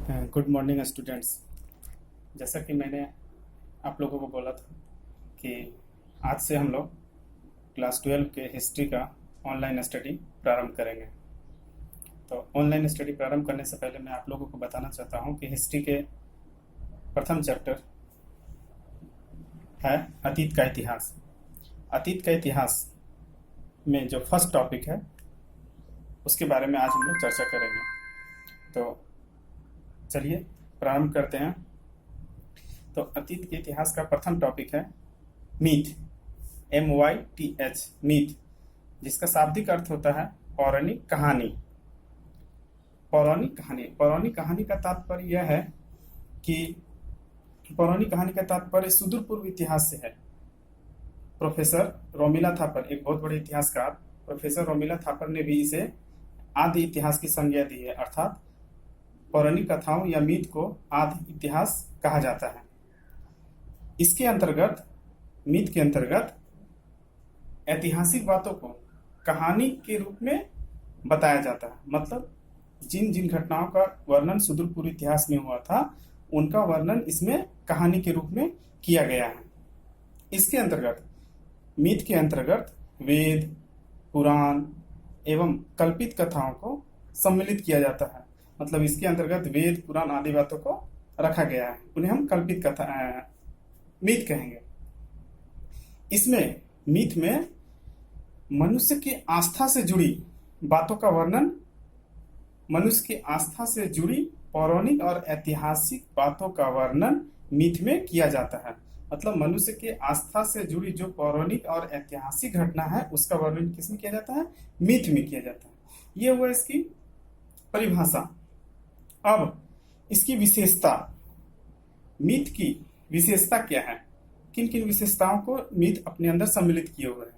Good morning students. जैसा कि मैंने आप लोगों को बोला था कि आज से हम लोग क्लास 12 के हिस्ट्री का ऑनलाइन स्टडी प्रारंभ करेंगे। तो ऑनलाइन स्टडी प्रारंभ करने से पहले मैं आप लोगों को बताना चाहता हूं कि हिस्ट्री के प्रथम चैप्टर है अतीत का इतिहास। अतीत का इतिहास में जो फर्स्ट टॉपिक है उसके बारे में आज हम लोग चर्चा करेंगे। तो चलिए प्रारंभ करते हैं। तो अतीत के इतिहास का प्रथम टॉपिक है मीथ, MYTH, मीथ, जिसका शाब्दिक अर्थ होता है पौराणिक कहानी। पौराणिक कहानी का तात्पर्य यह है कि पौराणिक कहानी का तात्पर्य सुदूर पूर्व इतिहास से है। प्रोफेसर रोमिला थापर, एक बहुत बड़े इतिहासकार प्रोफेसर रोमिला थापर ने भी इसे आदि इतिहास की संज्ञा दी है, अर्थात पौराणिक कथाओं या मीथ को आदि इतिहास कहा जाता है। इसके अंतर्गत, मीथ के अंतर्गत ऐतिहासिक बातों को कहानी के रूप में बताया जाता है। मतलब जिन जिन घटनाओं का वर्णन सुदूर पूर्व इतिहास में हुआ था उनका वर्णन इसमें कहानी के रूप में किया गया है। इसके अंतर्गत, मीथ के अंतर्गत वेद, पुराण एवं कल्पित कथाओं को सम्मिलित किया जाता है। मतलब इसके अंतर्गत वेद, पुराण आदि बातों को रखा गया है, उन्हें हम कल्पित कथा मीथ कहेंगे। इसमें, मीथ में मनुष्य की आस्था से जुड़ी बातों का वर्णन, मनुष्य की आस्था से जुड़ी पौराणिक और ऐतिहासिक बातों का वर्णन मीथ में किया जाता है। मतलब मनुष्य की आस्था से जुड़ी जो पौराणिक और ऐतिहासिक घटना है उसका वर्णन किसमें किया जाता है? मीथ में किया जाता है। ये हुआ इसकी परिभाषा। अब इसकी विशेषता, मीथ की विशेषता क्या है? किन किन विशेषताओं को मीथ अपने अंदर सम्मिलित किए हुए हैं?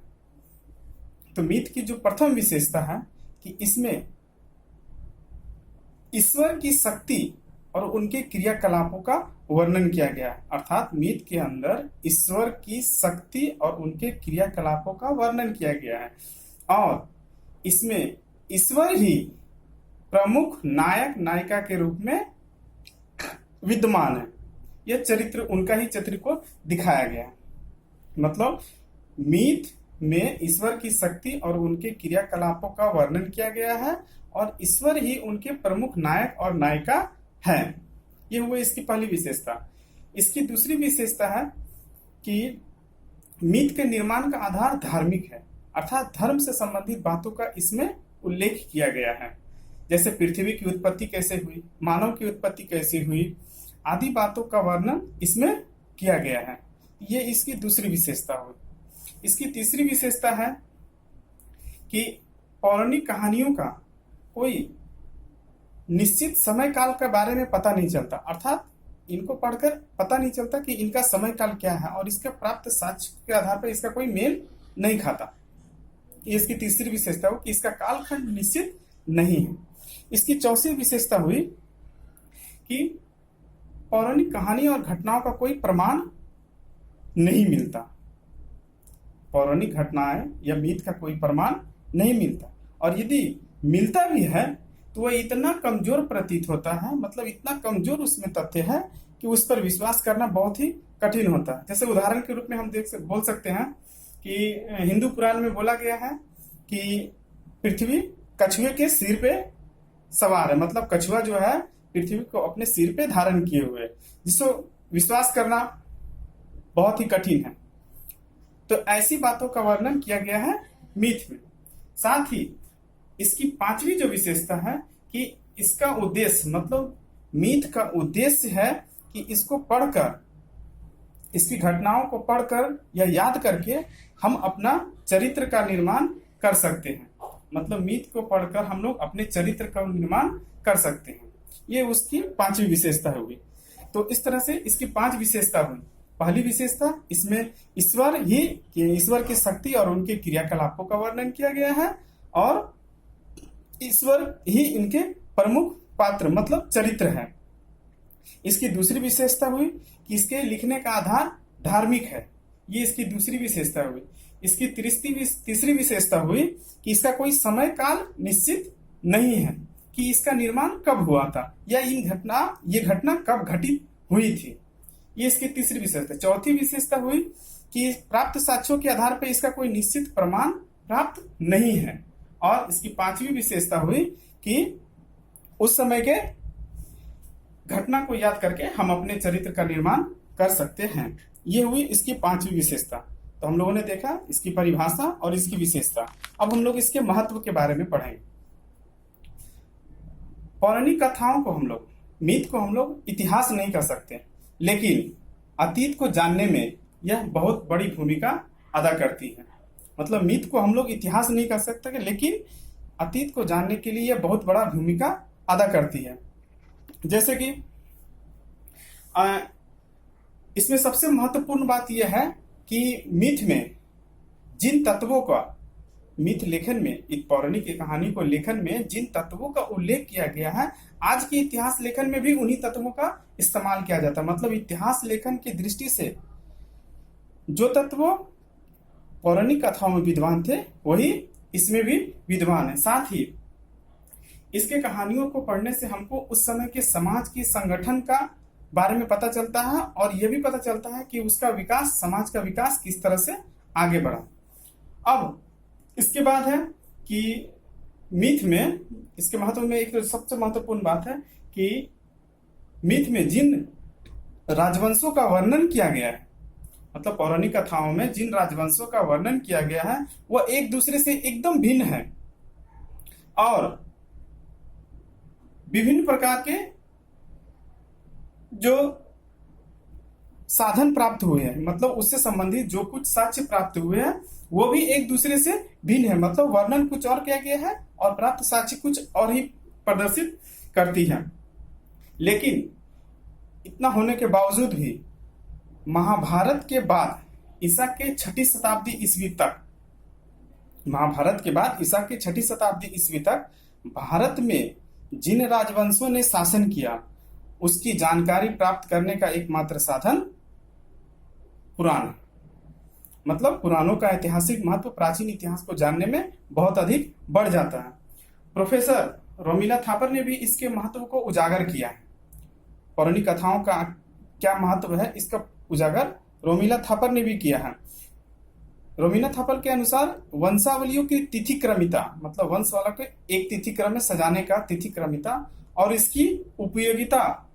तो मीथ की जो प्रथम विशेषता है कि इसमें ईश्वर की शक्ति और उनके क्रियाकलापों का वर्णन किया गया है। अर्थात मीथ के अंदर ईश्वर की शक्ति और उनके क्रियाकलापों का वर्णन किया गया है और इसमें ईश्वर ही प्रमुख नायक नायिका के रूप में विद्यमान है। यह चरित्र, उनका ही चरित्र को दिखाया गया है। मतलब मीथ में ईश्वर की शक्ति और उनके क्रियाकलापों का वर्णन किया गया है और ईश्वर ही उनके प्रमुख नायक और नायिका है। ये हुई इसकी पहली विशेषता। इसकी दूसरी विशेषता है कि मीथ के निर्माण का आधार धार्मिक है, अर्थात धर्म से संबंधित बातों का इसमें उल्लेख किया गया है। जैसे पृथ्वी की उत्पत्ति कैसे हुई, मानव की उत्पत्ति कैसे हुई, आदि बातों का वर्णन इसमें किया गया है। ये इसकी दूसरी विशेषता हुई। इसकी तीसरी विशेषता है कि पौराणिक कहानियों का कोई निश्चित समय काल के बारे में पता नहीं चलता, अर्थात इनको पढ़कर पता नहीं चलता कि इनका समय काल क्या है और इसका प्राप्त साक्ष्य के आधार पर इसका कोई मेल नहीं खाता। ये इसकी तीसरी विशेषता हो कि इसका कालखंड निश्चित नहीं है। इसकी चौथी विशेषता हुई कि पौराणिक कहानी और घटनाओं का कोई प्रमाण नहीं मिलता। पौराणिक घटनाएं या मीथ का कोई प्रमाण नहीं मिलता और यदि मिलता भी है तो वह इतना कमजोर प्रतीत होता है, मतलब इतना कमजोर उसमें तथ्य है कि उस पर विश्वास करना बहुत ही कठिन होता है। जैसे उदाहरण के रूप में हम बोल सकते हैं कि हिंदू पुराण में बोला गया है कि पृथ्वी कछुए के सिर पे सवार है। मतलब कछुआ जो है पृथ्वी को अपने सिर पे धारण किए हुए, जिसको विश्वास करना बहुत ही कठिन है। तो ऐसी बातों का वर्णन किया गया है मीथ में। साथ ही इसकी पांचवी जो विशेषता है कि इसका उद्देश्य, मतलब मीथ का उद्देश्य है कि इसको पढ़कर, इसकी घटनाओं को पढ़कर या याद करके हम अपना चरित्र का निर्माण कर सकते हैं। मतलब मीथ को पढ़कर हम लोग अपने चरित्र का निर्माण कर सकते हैं। ये उसकी पांचवी विशेषता होगी। तो इस तरह से इसकी 5 विशेषता हुई। पहली विशेषता, इसमें ईश्वर की शक्ति और उनके क्रियाकलापों का वर्णन किया गया है और ईश्वर ही इनके प्रमुख पात्र मतलब चरित्र है। इसकी दूसरी विशेषता हुई कि इसके लिखने का आधार धार्मिक है। ये इसकी दूसरी विशेषता हुई। इसकी तीसरी विशेषता हुई कि इसका कोई समय काल निश्चित नहीं है। कि इसका निर्माण कब हुआ था या ये घटना कब घटित हुई थी। ये इसकी तीसरी विशेषता। चौथी विशेषता हुई कि प्राप्त साक्ष्यों के आधार पर इसका कोई निश्चित प्रमाण प्राप्त नहीं है। और इसकी पांचवी विशेषता हुई कि उस समय के घटना को याद करके हम अपने चरित्र का निर्माण कर सकते हैं। ये हुई इसकी पांचवी विशेषता। तो हम लोगों ने देखा इसकी परिभाषा और इसकी विशेषता। अब हम लोग इसके महत्व के बारे में पढ़ेंगे। पौराणिक कथाओं को हम लोग, मीथ को हम लोग इतिहास नहीं कर सकते, लेकिन अतीत को जानने में यह बहुत बड़ी भूमिका अदा करती है। मतलब मीथ को हम लोग इतिहास नहीं कर सकते, लेकिन अतीत को जानने के लिए यह बहुत बड़ा भूमिका अदा करती है। जैसे कि इसमें सबसे महत्वपूर्ण बात यह है कि मीथ में जिन तत्वों का, मीथ लेखन में, एक पौराणिक कहानी को लेखन में जिन तत्वों का उल्लेख किया गया है, आज के इतिहास लेखन में भी उन्हीं तत्वों का इस्तेमाल किया जाता है। मतलब इतिहास लेखन की दृष्टि से जो तत्व पौराणिक कथाओं में विद्वान थे वही इसमें भी विद्वान है। साथ ही इसके कहानियों को पढ़ने से हमको उस समय के समाज की संगठन का बारे में पता चलता है और यह भी पता चलता है कि उसका विकास, समाज का विकास किस तरह से आगे बढ़ा। अब इसके बाद है कि मीथ में, इसके महत्व में एक तो सबसे महत्वपूर्ण बात है कि मीथ में जिन राजवंशों का वर्णन किया गया है, मतलब पौराणिक कथाओं में जिन राजवंशों का वर्णन किया गया है वह एक दूसरे से एकदम भिन्न है और विभिन्न प्रकार के जो साधन प्राप्त हुए हैं, मतलब उससे संबंधित जो कुछ साक्ष्य प्राप्त हुए हैं वो भी एक दूसरे से भिन्न है। मतलब वर्णन कुछ और किया गया है और प्राप्त साक्ष्य कुछ और ही प्रदर्शित करती है। लेकिन इतना होने के बावजूद भी महाभारत के बाद ईसा के 6ठी शताब्दी ईस्वी तक, महाभारत के बाद ईसा के 6ठी शताब्दी ईस्वी तक भारत में जिन राजवंशों ने शासन किया उसकी जानकारी प्राप्त करने का एकमात्र साधन पुराण। मतलब पुराणों का ऐतिहासिक महत्व प्राचीन इतिहास को जानने में बहुत अधिक बढ़ जाता है। प्रोफेसर रोमिला थापर ने भी इसके महत्व को उजागर किया है। पौराणिक कथाओं का क्या महत्व है इसका उजागर रोमिला थापर ने भी किया है। रोमिला थापर के अनुसार वंशावलियों की तिथि क्रमिता, मतलब वंश वाला को एक तिथि क्रम में सजाने का तिथि क्रमिता और इसकी उपयोगिता,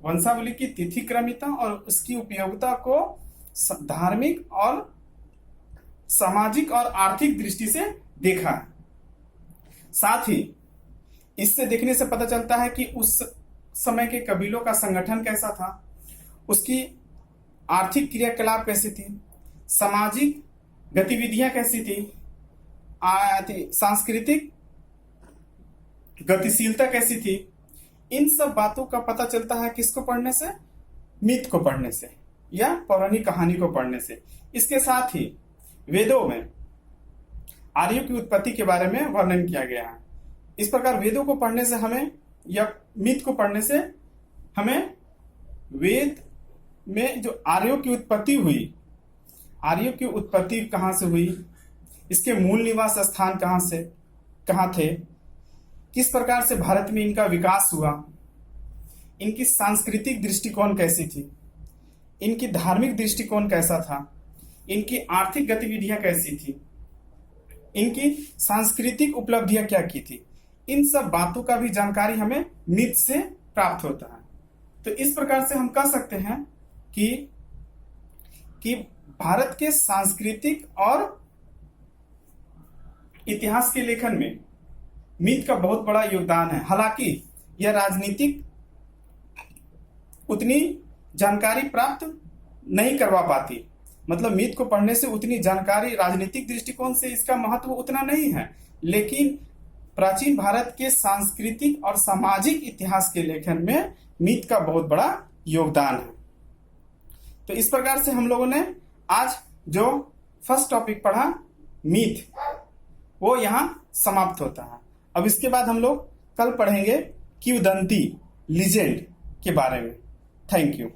वंशावली की तिथि क्रमिता और उसकी उपयोगिता को धार्मिक और सामाजिक और आर्थिक दृष्टि से देखा है। साथ ही इससे देखने से पता चलता है कि उस समय के कबीलों का संगठन कैसा था, उसकी आर्थिक क्रियाकलाप कैसी थी, सामाजिक गतिविधियां कैसी थी, सांस्कृतिक गतिशीलता कैसी थी। इन सब बातों का पता चलता है किसको पढ़ने से, मीथ को पढ़ने से या पौराणिक कहानी को पढ़ने से। इसके साथ ही वेदों में आर्यों की उत्पत्ति के बारे में वर्णन किया गया है। इस प्रकार वेदों को पढ़ने से हमें, या मीथ को पढ़ने से हमें वेद में जो आर्यों की उत्पत्ति हुई, आर्यों की उत्पत्ति कहाँ से हुई, इसके मूल निवास स्थान कहाँ थे, किस प्रकार से भारत में इनका विकास हुआ, इनकी सांस्कृतिक दृष्टिकोण कैसी थी, इनकी धार्मिक दृष्टिकोण कैसा था, इनकी आर्थिक गतिविधियां कैसी थी, इनकी सांस्कृतिक उपलब्धियां क्या की थी, इन सब बातों का भी जानकारी हमें मीथ से प्राप्त होता है। तो इस प्रकार से हम कह सकते हैं कि भारत के सांस्कृतिक और इतिहास के लेखन में मीथ का बहुत बड़ा योगदान है। हालांकि यह राजनीतिक उतनी जानकारी प्राप्त नहीं करवा पाती, मतलब मीथ को पढ़ने से उतनी जानकारी राजनीतिक दृष्टिकोण से इसका महत्व उतना नहीं है, लेकिन प्राचीन भारत के सांस्कृतिक और सामाजिक इतिहास के लेखन में मीथ का बहुत बड़ा योगदान है। तो इस प्रकार से हम लोगों ने आज जो फर्स्ट टॉपिक पढ़ा मीथ, वो यहाँ समाप्त होता है। अब इसके बाद हम लोग कल पढ़ेंगे किंवदंती, लीजेंड के बारे में। Thank you.